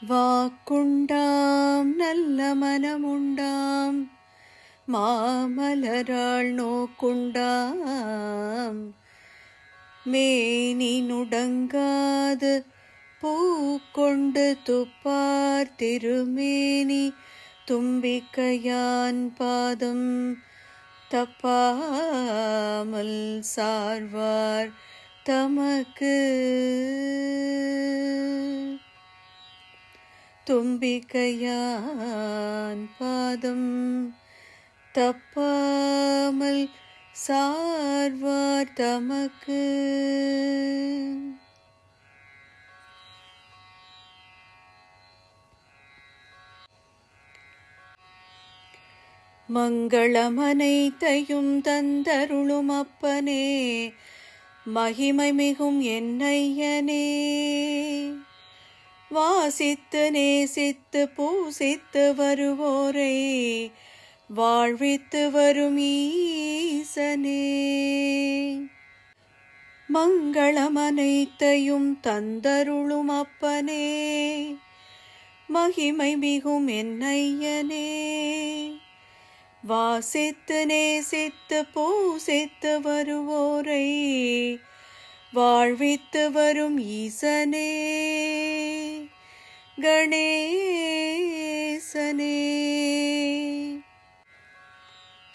வாக்குண்டாம் நல்ல மனமுண்டாம் மாமலராள் நோக்குண்டாம் மேனி நுடங்காது பூக்கொண்டு துப்பார் திருமேனி தும்பிக்கையான் பாதம் தப்பாமல் சார்வார் தமக்கு தும்பிக்கையான் பாதம் தப்பாமல் சார்வார் தமக்கு. மங்களமனைத்தையும் தந்தருளும் அப்பனே, மகிமை மிகும் என்னையனே, வாசித்து நேசித்து பூசித்து வருவோரை வாழ்வித்து வரும் ஈசனே. மங்களமனைத்தையும் தந்தருளும் அப்பனே, மகிமை மிகும் என்னையனே, வாசித்து நேசித்து பூசித்து வருவோரை வாழ்வித்து வரும் ஈசனே. கணேசனே.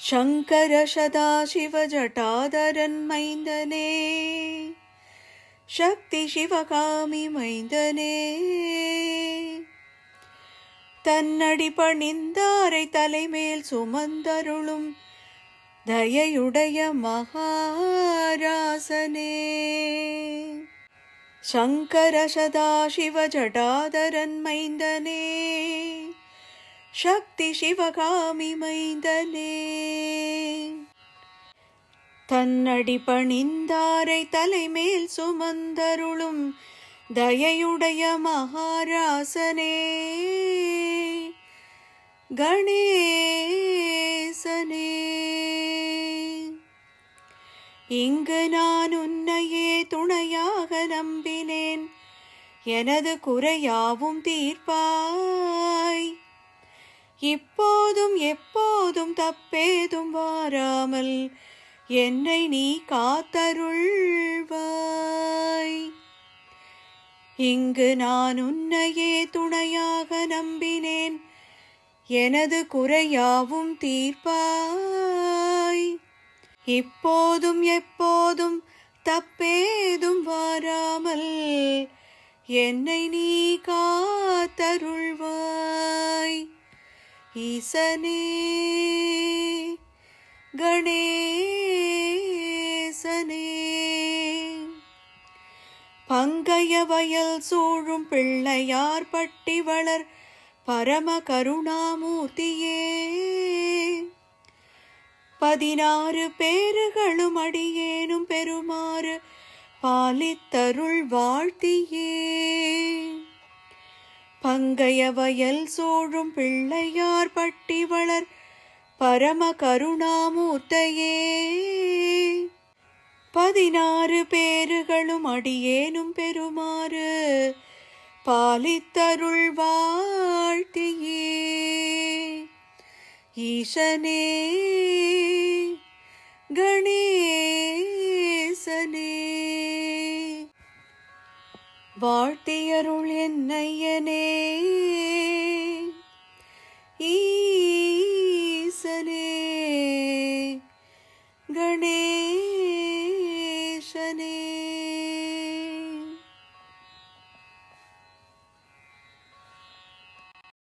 சங்கர சதாசிவ ஜட்டாதரன் மைந்தனே, சக்தி சிவகாமி மைந்தனே, தன்னடி பணிந்தாரை தலைமேல் சுமந்தருளும் தயையுடைய மகாராசனே. சங்கர சதாசிவ ஜடாதரன் மைந்தனே, சக்தி சிவகாமி மைந்தனே, தன்னடி பணிந்தாரை தலைமேல் சுமந்தருளும் தயையுடைய மகாராசனே. கணேசனே. இங்கு நான் உன்னையே துணையாக நம்பினேன், எனது குறையாவும் தீர்ப்பாய். இப்போதும் எப்போதும் தப்பேதும் வாராமல் என்னை நீ காத்தருள்வாய். இங்கு நான் உன்னையே துணையாக நம்பினேன், எனது குறையாவும் தீர்ப்பாய். இப்போதும் எப்போதும் தப்பேதும் வாராமல் என்னை நீ காத்தருள்வாய். ஈசனே. கணேசனே. பங்கைய வயல் சூழும் பிள்ளையார் பட்டி வளர் பரம கருணாமூர்த்தியே, 16 பேறுகளும் அடியேனும் பெறுமாறு பாலித்தருள் வாழ்த்தியே. பங்கைய வயல் சூழும் பிள்ளையார் பட்டி வளர் பரம கருணாமூர்த்தையே, 16 பேறுகளும் அடியேனும் பெறுமாறு பாலித்தருள் வாழ்த்தியே. ஈசனே. கணேசனே. வாழ்த்தியருள் என்னையனே. ஈசனே. கணேசனே.